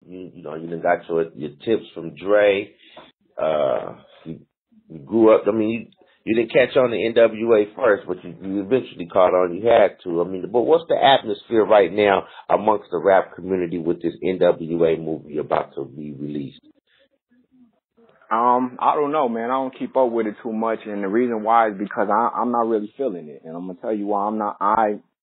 You know, you done got your tips from Dre. You grew up. I mean, you didn't catch on the NWA first, but you eventually caught on. You had to. I mean, but what's the atmosphere right now amongst the rap community with this NWA movie about to be released? I don't know, man. I don't keep up with it too much, and the reason why is because I'm not really feeling it, and I'm gonna tell you why I'm not.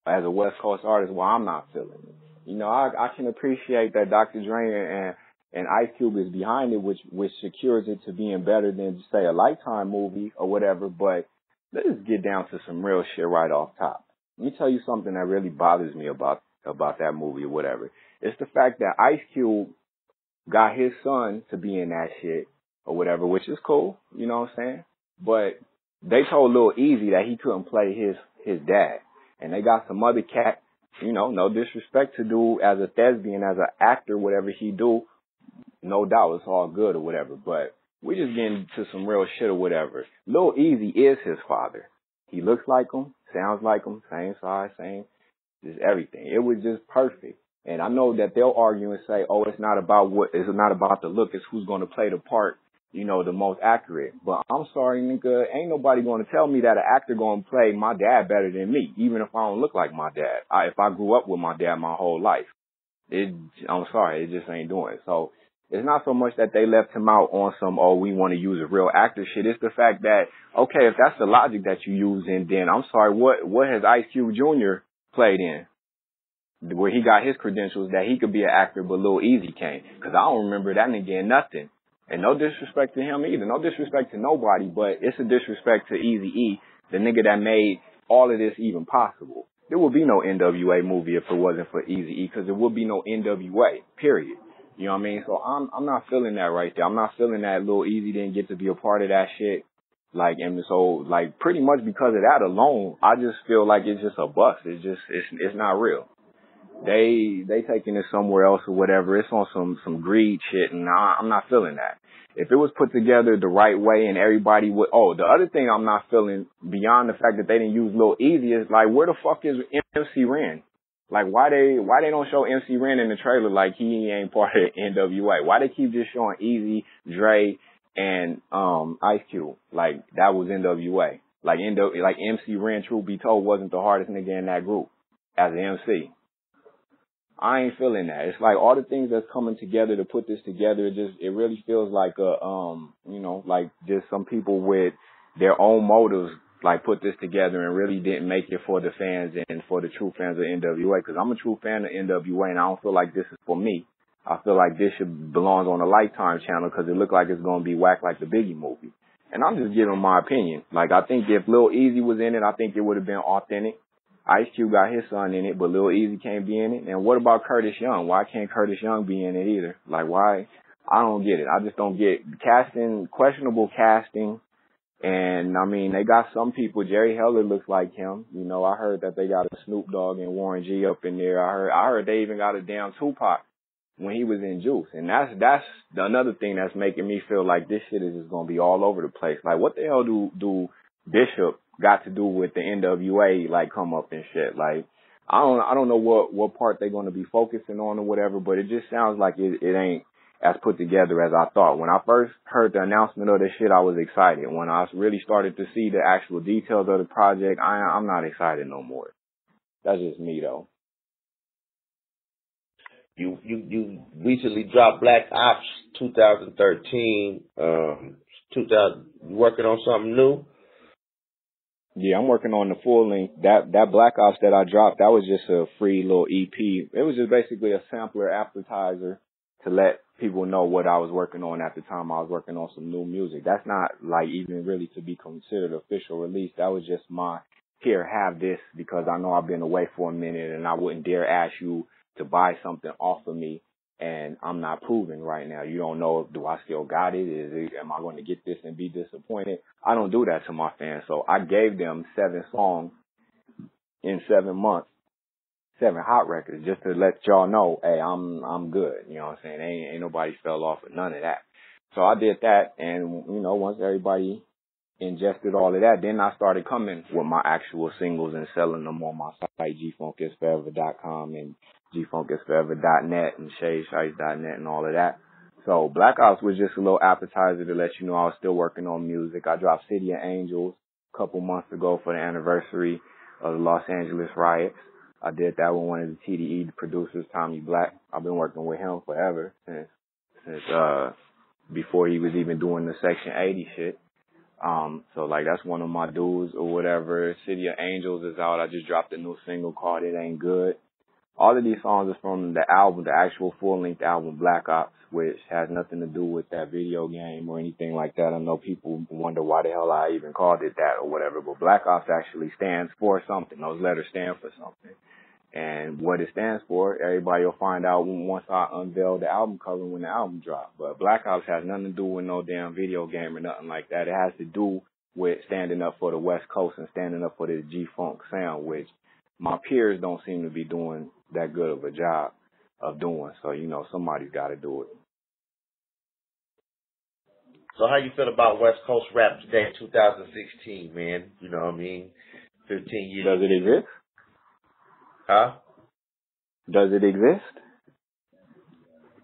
As a West Coast artist, why I'm not feeling it. You know, I can appreciate that Dr. Dre and Ice Cube is behind it, which secures it to being better than, say, a Lifetime movie or whatever. But let's get down to some real shit right off top. Let me tell you something that really bothers me about that movie or whatever. It's the fact that Ice Cube got his son to be in that shit or whatever, which is cool, you know what I'm saying? But they told Lil Easy that he couldn't play his dad. And they got some other cat, you know, no disrespect to do as a thespian, as an actor, whatever he do, no doubt it's all good or whatever. But we just getting to some real shit or whatever. Lil Easy is his father. He looks like him, sounds like him, same size, same, just everything. It was just perfect. And I know that they'll argue and say, oh, it's not about the look, it's who's going to play the part, you know, the most accurate. But I'm sorry, nigga, ain't nobody going to tell me that an actor going to play my dad better than me, even if I don't look like my dad. If I grew up with my dad my whole life. I'm sorry, it just ain't doing it. So it's not so much that they left him out on some, oh, we want to use a real actor shit. It's the fact that, okay, if that's the logic that you use in, then I'm sorry, what has Ice Cube Jr. played in? Where he got his credentials that he could be an actor, but Lil Easy can't. Because I don't remember that nigga in nothing. And no disrespect to him either. No disrespect to nobody, but it's a disrespect to Eazy-E, the nigga that made all of this even possible. There would be no NWA movie if it wasn't for Eazy-E, because there would be no NWA, period. You know what I mean? So I'm not feeling that right there. I'm not feeling that Lil Easy didn't get to be a part of that shit. Like, and so, like, pretty much because of that alone, I just feel like it's just a bust. It's not real. They taking it somewhere else or whatever. It's on some greed shit, and I'm not feeling that. If it was put together the right way and everybody would, the other thing I'm not feeling beyond the fact that they didn't use Lil Easy is like, where the fuck is MC Ren? Like, why they don't show MC Ren in the trailer like he ain't part of NWA? Why they keep just showing Easy, Dre, and Ice Cube like that was NWA? Like MC Ren, truth be told, wasn't the hardest nigga in that group as an MC. I ain't feeling that. It's like all the things that's coming together to put this together. It really feels like like just some people with their own motives like put this together and really didn't make it for the fans and for the true fans of NWA. Because I'm a true fan of NWA and I don't feel like this is for me. I feel like this belongs on a Lifetime channel because it looked like it's going to be whack like the Biggie movie. And I'm just giving my opinion. Like I think if Lil Easy was in it, I think it would have been authentic. Ice Cube got his son in it, but Lil Easy can't be in it. And what about Curtis Young? Why can't Curtis Young be in it either? Like, why? I don't get it. I just don't get casting, questionable casting. And, I mean, they got some people. Jerry Heller looks like him. You know, I heard that they got a Snoop Dogg and Warren G up in there. I heard they even got a damn Tupac when he was in Juice. And that's another thing that's making me feel like this shit is just going to be all over the place. Like, what the hell do Bishop got to do with the NWA, like, come up and shit? Like, I don't know what part they're going to be focusing on or whatever, but it just sounds like it ain't as put together as I thought. When I first heard the announcement of this shit, I was excited. When I really started to see the actual details of the project, I'm not excited no more. That's just me, though. You recently dropped Black Ops 2013. You working on something new? Yeah, I'm working on the full length. That Black Ops that I dropped, that was just a free little EP. It was just basically a sampler appetizer to let people know what I was working on at the time. I was working on some new music. That's not like even really to be considered official release. That was just my, here, have this, because I know I've been away for a minute and I wouldn't dare ask you to buy something off of me and I'm not proving right now. You don't know, do I still got it? Am I going to get this and be disappointed? I don't do that to my fans. So I gave them 7 songs in 7 months, 7 hot records, just to let y'all know, hey, I'm good. You know what I'm saying? Ain't nobody fell off with none of that. So I did that, and you know, once everybody ingested all of that, then I started coming with my actual singles and selling them on my site, gfunkisforever.com, and gfunkisforever.net and Sheist.net and all of that. So Black Ops was just a little appetizer to let you know I was still working on music. I dropped City of Angels a couple months ago for the anniversary of the Los Angeles riots. I did that with one of the TDE producers, Tommy Black. I've been working with him forever since before he was even doing the Section 80 shit. So like that's one of my dudes or whatever. City of Angels is out. I just dropped a new single called It Ain't Good. All of these songs are from the album, the actual full-length album Black Ops, which has nothing to do with that video game or anything like that. I know people wonder why the hell I even called it that or whatever, but Black Ops actually stands for something. Those letters stand for something. And what it stands for, everybody will find out once I unveil the album cover when the album drops. But Black Ops has nothing to do with no damn video game or nothing like that. It has to do with standing up for the West Coast and standing up for this G-Funk sound, which my peers don't seem to be doing that good of a job of doing. So, you know, somebody's got to do it. So how you feel about West Coast rap today in 2016, man? You know what I mean? 15 years. Does it exist? Huh? Does it exist?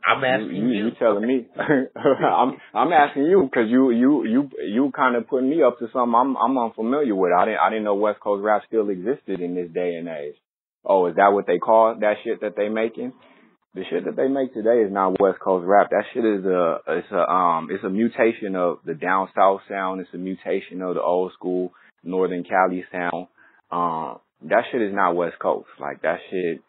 I'm asking you. You telling me? I'm asking you because you kind of putting me up to something I'm unfamiliar with. I didn't know West Coast rap still existed in this day and age. Oh, is that what they call that shit that they making? The shit that they make today is not West Coast rap. That shit is it's a mutation of the down south sound. It's a mutation of the old school Northern Cali sound. That shit is not West Coast. Like that shit,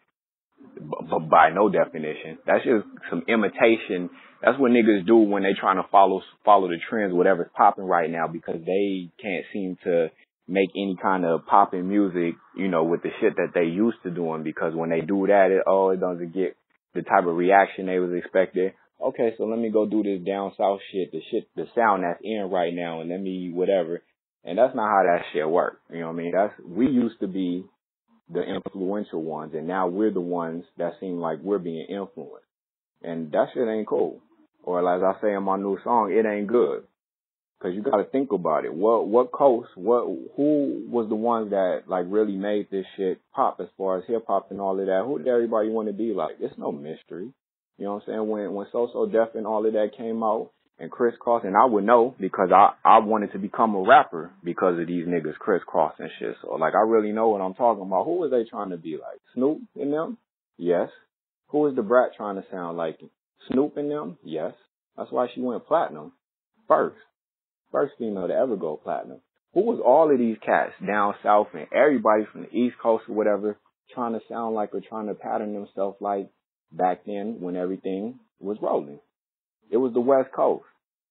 by no definition. That's just some imitation. That's what niggas do when they trying to follow the trends, whatever's popping right now, because they can't seem to make any kind of popping music, you know, with the shit that they used to doing. Because when they do that, it doesn't get the type of reaction they was expecting. Okay, so let me go do this down south shit, the sound that's in right now, and let me whatever. And that's not how that shit works. You know what I mean? We used to be the influential ones, and now we're the ones that seem like we're being influenced. And that shit ain't cool. Or as I say in my new song, it ain't good. Cause you gotta think about it. What coast, who was the ones that like really made this shit pop as far as hip hop and all of that? Who did everybody want to be like? It's no mystery. You know what I'm saying? When So Def and all of that came out and Crisscross, and I would know because I wanted to become a rapper because of these niggas Crisscross and shit. So like I really know what I'm talking about. Who was they trying to be like? Snoop and them? Yes. Who was the Brat trying to sound like? Snoop and them? Yes. That's why she went platinum first female to ever go platinum. Who was all of these cats down south and everybody from the East Coast or whatever trying to sound like or trying to pattern themselves like back then when everything was rolling? It was the West Coast.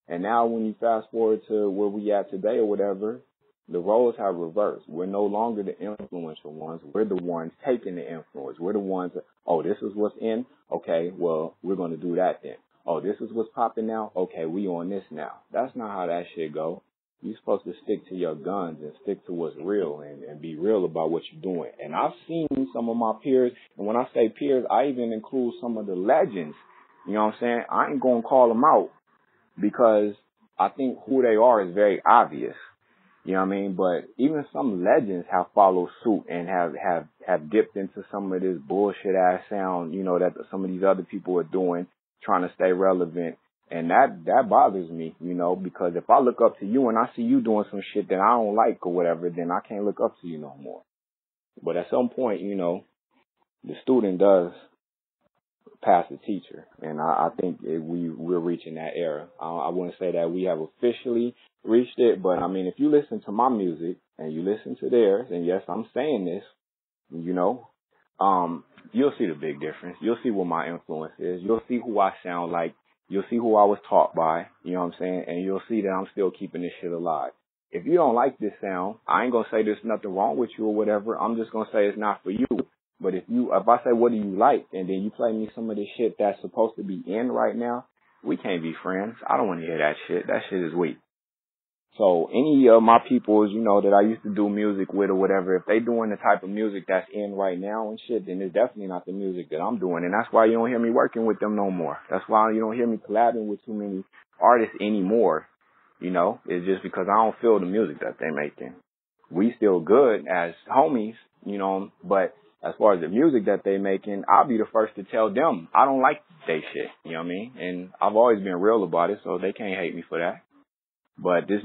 And now when you fast forward to where we at today or whatever, the roles have reversed. We're no longer the influential ones. We're the ones taking the influence. We're the ones that, oh, this is what's in. Okay, well, we're going to do that then. Oh, this is what's popping now? Okay, we on this now. That's not how that shit go. You're supposed to stick to your guns and stick to what's real and be real about what you're doing. And I've seen some of my peers, and when I say peers, I even include some of the legends. You know what I'm saying? I ain't going to call them out because I think who they are is very obvious. You know what I mean? But even some legends have followed suit and have dipped into some of this bullshit ass sound, you know, that some of these other people are doing, trying to stay relevant. And that bothers me, you know, because if I look up to you and I see you doing some shit that I don't like or whatever, then I can't look up to you no more. But at some point, you know, the student does pass the teacher. And I think we're reaching that era. I wouldn't say that we have officially reached it, but I mean, if you listen to my music and you listen to theirs, and yes, I'm saying this, you know, you'll see the big difference. You'll see what my influence is. You'll see who I sound like. You'll see who I was taught by, you know what I'm saying? And you'll see that I'm still keeping this shit alive. If you don't like this sound, I ain't gonna say there's nothing wrong with you or whatever. I'm just gonna say it's not for you. But if I say, what do you like? And then you play me some of this shit that's supposed to be in right now, we can't be friends. I don't want to hear that shit. That shit is weak. So any of my peoples, you know, that I used to do music with or whatever, if they doing the type of music that's in right now and shit, then it's definitely not the music that I'm doing. And that's why you don't hear me working with them no more. That's why you don't hear me collabing with too many artists anymore. You know, it's just because I don't feel the music that they making. We still good as homies, you know, but as far as the music that they making, I'll be the first to tell them I don't like they shit. You know what I mean? And I've always been real about it, so they can't hate me for that. But this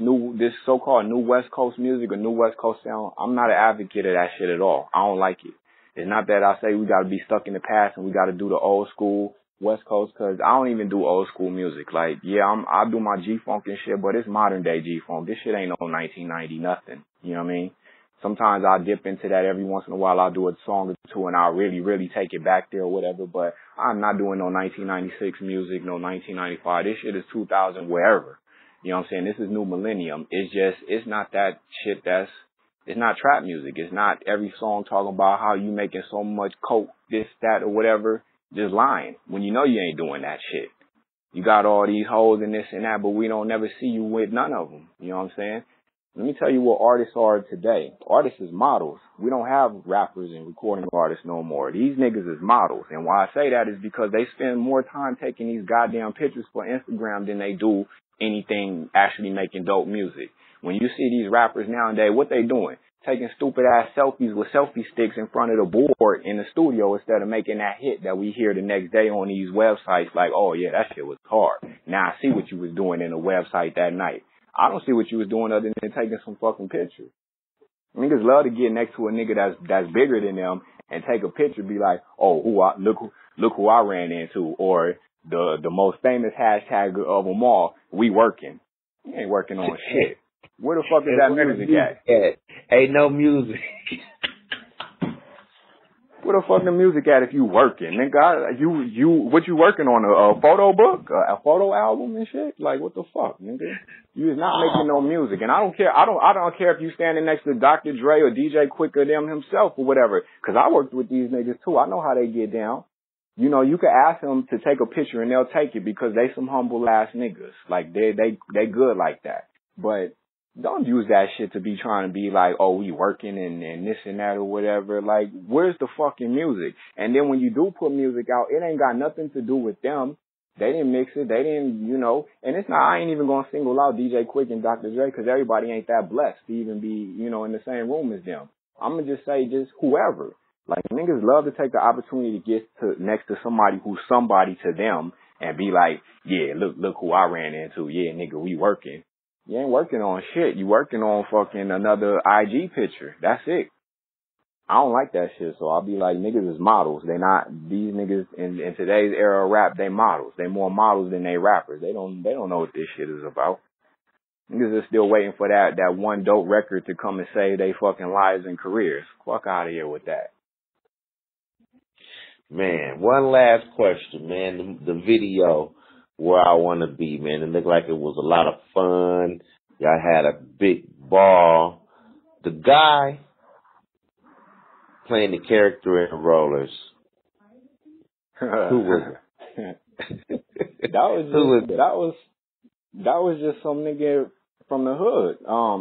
so-called new West Coast music or new West Coast sound, I'm not an advocate of that shit at all. I don't like it. It's not that I say we got to be stuck in the past and we got to do the old school West Coast, because I don't even do old school music. Like, yeah, I do my G-Funk and shit, but it's modern day G-Funk. This shit ain't no 1990 nothing. You know what I mean? Sometimes I'll dip into that every once in a while. I'll do a song or two and I'll really, really take it back there or whatever. But I'm not doing no 1996 music, no 1995. This shit is 2000 wherever. You know what I'm saying? This is new millennium. It's not that shit it's not trap music. It's not every song talking about how you making so much coke, this, that, or whatever, just lying when you know you ain't doing that shit. You got all these hoes and this and that, but we don't never see you with none of them. You know what I'm saying? Let me tell you what artists are today. Artists is models. We don't have rappers and recording artists no more. These niggas is models. And why I say that is because they spend more time taking these goddamn pictures for Instagram than they do anything actually making dope music. When you see these rappers nowadays, what they doing? Taking stupid ass selfies with selfie sticks in front of the board in the studio instead of making that hit that we hear the next day on these websites like, oh yeah, that shit was hard. Now I see what you was doing in the website that night. I don't see what you was doing other than taking some fucking pictures. Niggas love to get next to a nigga that's bigger than them and take a picture, be like, oh, look who I ran into, or the most famous hashtag of them all, we working. You ain't working on shit. Where the fuck is that music at? Ain't no music. Where the fuck the music at if you working? Nigga, what you working on? A photo book? A photo album and shit? Like, what the fuck, nigga? You is not making no music. And I don't care. I don't care if you standing next to Dr. Dre or DJ Quick or them himself or whatever. Cause I worked with these niggas too. I know how they get down. You know, you could ask them to take a picture and they'll take it because they some humble ass niggas. Like, they good like that. But don't use that shit to be trying to be like, oh, we working and this and that or whatever. Like, where's the fucking music? And then when you do put music out, it ain't got nothing to do with them. They didn't mix it. They didn't, you know. And it's not, I ain't even going to single out DJ Quick and Dr. Dre because everybody ain't that blessed to even be, you know, in the same room as them. I'm going to just say just whoever. Like, niggas love to take the opportunity to get next to somebody who's somebody to them and be like, yeah, look who I ran into. Yeah, nigga, we working. You ain't working on shit. You working on fucking another IG picture. That's it. I don't like that shit. So I'll be like, niggas is models. They not, these niggas in today's era of rap, they models. They more models than they rappers. They don't know what this shit is about. Niggas are still waiting for that one dope record to come and save their fucking lives and careers. Fuck out of here with that. Man, one last question, man. The video Where I Want to Be, man. It looked like it was a lot of fun. Y'all had a big ball. The guy playing the character in Rollers, who was it? That was just some nigga from the hood.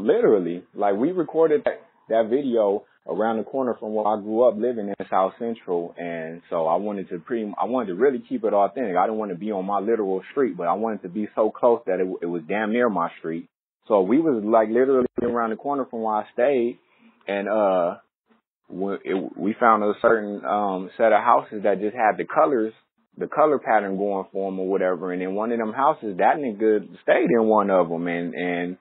Literally. Like, we recorded that video around the corner from where I grew up living in South Central, and so I wanted to really keep it authentic. I didn't want to be on my literal street, but I wanted to be so close that it was damn near my street. So we was like literally around the corner from where I stayed, and we found a certain set of houses that just had the color pattern going for them or whatever, and in one of them houses, that nigga stayed in one of them, and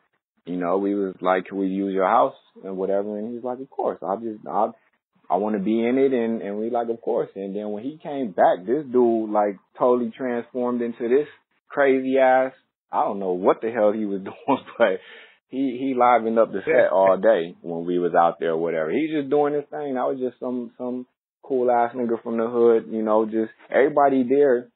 you know, we was like, can we use your house and whatever? And he was like, of course. I want to be in it. And we like, of course. And then when he came back, this dude like totally transformed into this crazy ass. I don't know what the hell he was doing, but he livened up the set all day when we was out there or whatever. He's just doing his thing. That was just some cool ass nigga from the hood, you know, just everybody there.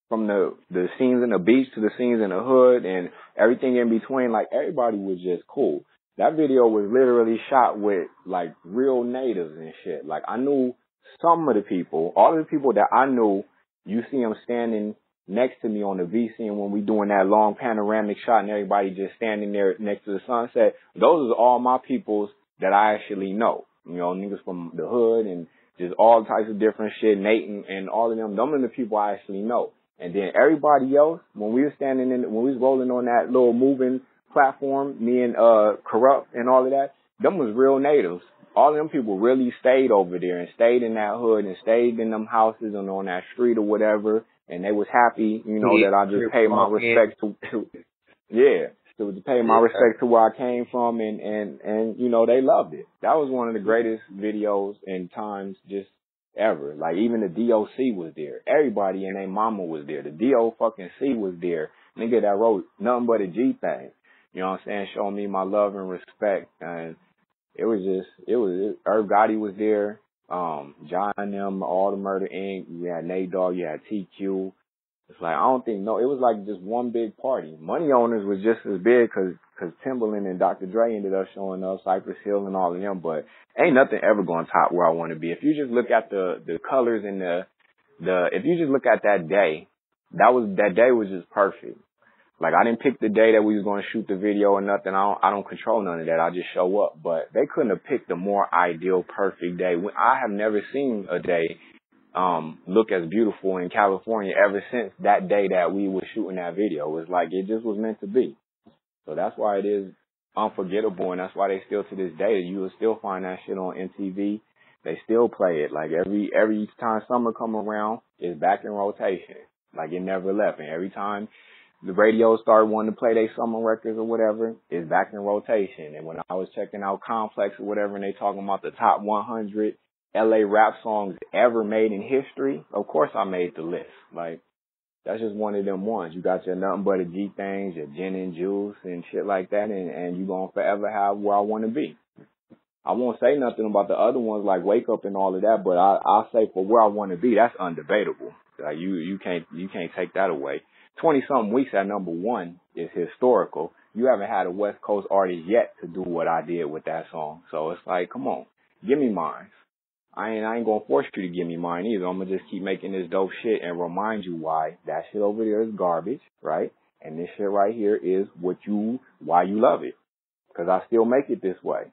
From the scenes in the beach to the scenes in the hood and everything in between, like, everybody was just cool. That video was literally shot with, like, real natives and shit. Like, I knew some of the people, all of the people that I knew, you see them standing next to me on the VC, and when we doing that long panoramic shot and everybody just standing there next to the sunset, those are all my peoples that I actually know. You know, niggas from the hood and just all types of different shit, Nate and all of them are the people I actually know. And then everybody else, when we was rolling on that little moving platform, me and Corrupt and all of that, them was real natives. all of them people really stayed over there and stayed in that hood and stayed in them houses and on that street or whatever. And they was happy, you know, that I just paid my respect to to pay my respect to where I came from, and you know, they loved it. That was one of the greatest videos and times just ever. Like, even the DOC was there. Everybody and their mama was there. The DO-fucking-C was there. Nigga that wrote nothing but a G thing. You know what I'm saying? Showing me my love and respect. And Irv Gotti was there. John and them, All the Murder Inc. You had Nate Dogg, you had TQ. It's like, it was like just one big party. Money Owners was just as big cause Timbaland and Dr. Dre ended up showing up, Cypress Hill and all of them, but ain't nothing ever gonna top where I want to be. If you just look at the colors and if you just look at that day, that day was just perfect. Like, I didn't pick the day that we was going to shoot the video or nothing. I don't control none of that. I just show up. But they couldn't have picked a more ideal, perfect day. I have never seen a day look as beautiful in California ever since that day that we were shooting that video. It was like, it just was meant to be. So that's why it is unforgettable, and that's why they still, to this day, you will still find that shit on MTV. They still play it. Like, every time summer come around, it's back in rotation. Like, it never left. And every time the radio started wanting to play their summer records or whatever, it's back in rotation. And when I was checking out Complex or whatever, and they talking about the top 100 LA rap songs ever made in history, of course I made the list. Like, that's just one of them ones. You got your Nothing But a G things, your Gin and Juice and shit like that, and you gonna forever have where I want to be. I won't say nothing about the other ones like Wake Up and all of that, but I'll say for where I want to be, that's undebatable. Like, you can't take that away. 20-something weeks at number one is historical. You haven't had a West Coast artist yet to do what I did with that song. So it's like, come on, give me mine. I ain't gonna force you to give me mine either. I'm gonna just keep making this dope shit and remind you why that shit over there is garbage, right? And this shit right here is why you love it. 'Cause I still make it this way.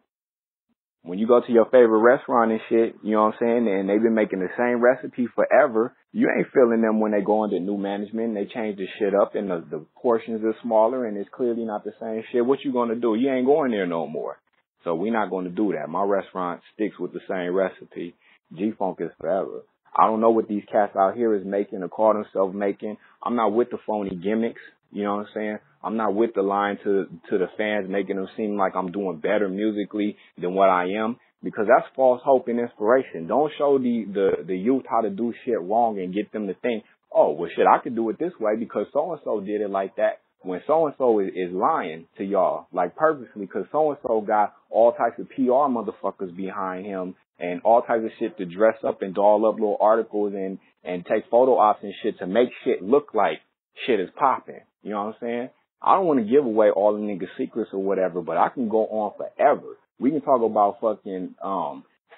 When you go to your favorite restaurant and shit, you know what I'm saying, and they've been making the same recipe forever, you ain't feeling them when they go into new management and they change the shit up and the portions are smaller and it's clearly not the same shit. What you gonna do? You ain't going there no more. So we're not gonna do that. My restaurant sticks with the same recipe. G-Funk is forever. I don't know what these cats out here is making or call themselves making. I'm not with the phony gimmicks. You know what I'm saying? I'm not with the line to the fans, making them seem like I'm doing better musically than what I am, because that's false hope and inspiration. Don't show the youth how to do shit wrong and get them to think, oh, well, shit, I could do it this way because so-and-so did it like that, when so-and-so is lying to y'all, like purposely, because so-and-so got all types of PR motherfuckers behind him and all types of shit to dress up and doll up little articles and take photo ops and shit to make shit look like shit is popping. You know what I'm saying? I don't want to give away all the niggas' secrets or whatever, but I can go on forever. We can talk about fucking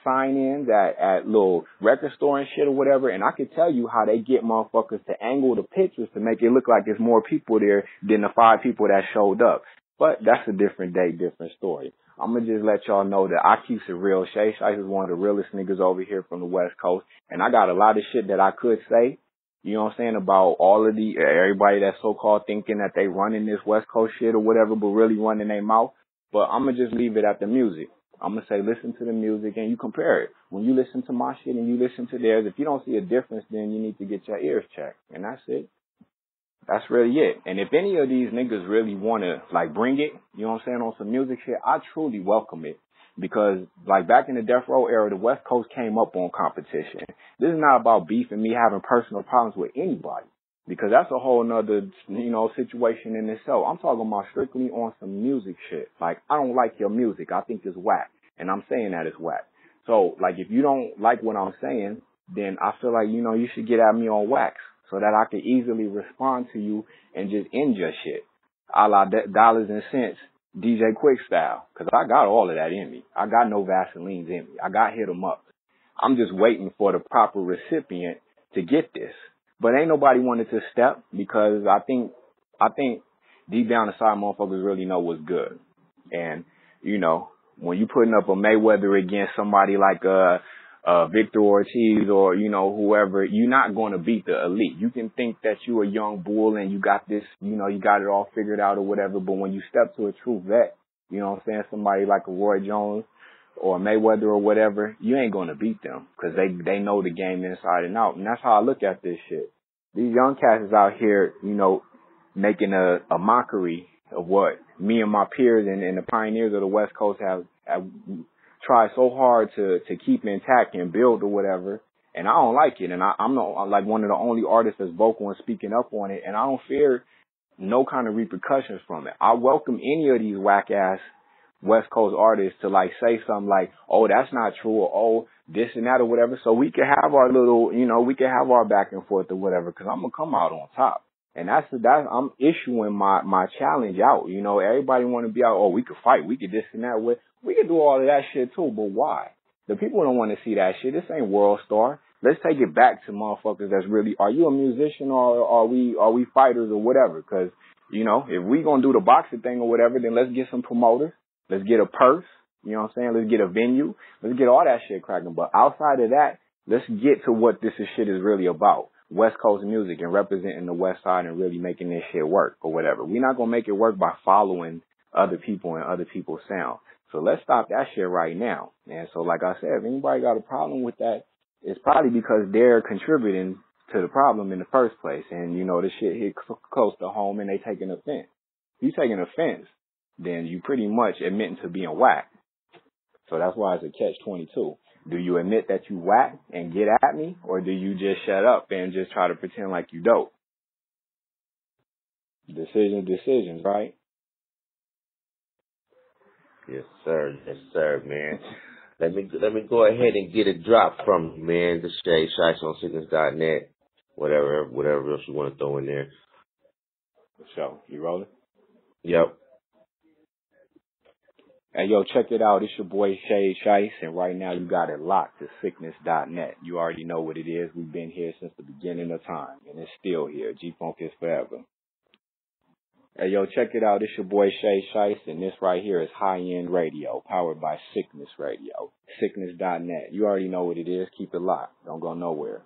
sign-ins at little record store and shit or whatever, and I can tell you how they get motherfuckers to angle the pictures to make it look like there's more people there than the 5 people that showed up. But that's a different day, different story. I'm going to just let y'all know that I keeps it real. Sheist is one of the realest niggas over here from the West Coast, and I got a lot of shit that I could say, you know what I'm saying, about all of everybody that's so-called thinking that they running this West Coast shit or whatever, but really running their mouth. But I'm going to just leave it at the music. I'm going to say listen to the music and you compare it. When you listen to my shit and you listen to theirs, if you don't see a difference, then you need to get your ears checked. And that's it. That's really it. And if any of these niggas really want to, like, bring it, you know what I'm saying, on some music shit, I truly welcome it. Because, like, back in the Death Row era, the West Coast came up on competition. This is not about beef and me having personal problems with anybody. Because that's a whole nother, you know, situation in itself. I'm talking about strictly on some music shit. Like, I don't like your music. I think it's whack. And I'm saying that it's whack. So, like, if you don't like what I'm saying, then I feel like, you know, you should get at me on wax so that I can easily respond to you and just end your shit. A la Dollars and Cents, DJ Quick style. Because I got all of that in me. I got no Vaselines in me. I got hit 'em up. I'm just waiting for the proper recipient to get this. But ain't nobody wanted to step because I think deep down inside motherfuckers really know what's good. And, you know, when you putting up a Mayweather against somebody like Victor Ortiz or, you know, whoever, you're not going to beat the elite. You can think that you a young bull and you got this, you know, you got it all figured out or whatever, but when you step to a true vet, you know what I'm saying, somebody like a Roy Jones or Mayweather or whatever, you ain't going to beat them because they know the game inside and out. And that's how I look at this shit. These young cats is out here, making a mockery of what me and my peers and the pioneers of the West Coast have tried so hard to keep intact and build or whatever. And I don't like it. And I'm like one of the only artists that's vocal and speaking up on it. And I don't fear no kind of repercussions from it. I welcome any of these whack ass West Coast artists to like say something like, oh, that's not true, or oh, this and that or whatever. So we can have our little, we can have our back and forth or whatever, because I'm going to come out on top. And that's I'm issuing my challenge out. Everybody want to be out, oh, we could fight, we could this and that. We could do all of that shit too, but why? The people don't want to see that shit. This ain't World Star. Let's take it back to motherfuckers that's really, are you a musician or are we fighters or whatever? Because, if we going to do the boxing thing or whatever, then let's get some promoters. Let's get a purse. You know what I'm saying? Let's get a venue. Let's get all that shit cracking. But outside of that, let's get to what this shit is really about. West Coast music and representing the West Side and really making this shit work or whatever. We're not going to make it work by following other people and other people's sound. So let's stop that shit right now. And so, like I said, if anybody got a problem with that, it's probably because they're contributing to the problem in the first place. And, the shit hit close to home and they taking offense. If you taking offense, then you pretty much admitting to being whack. So that's why it's a catch-22. Do you admit that you whack and get at me, or do you just shut up and just try to pretend like you dope? Decisions, right? Yes, sir, man. Let me go ahead and get a drop from you, man. The Sheist on sickness.net. Whatever else you want to throw in there. So, you rolling? Yep. Hey, yo, check it out. It's your boy Sheist, and right now you got it locked to sickness.net. You already know what it is. We've been here since the beginning of time, and it's still here. G-Funk is forever. Hey, yo, check it out. It's your boy Sheist, and this right here is high-end radio, powered by Sickness Radio. Sickness.net. You already know what it is. Keep it locked. Don't go nowhere.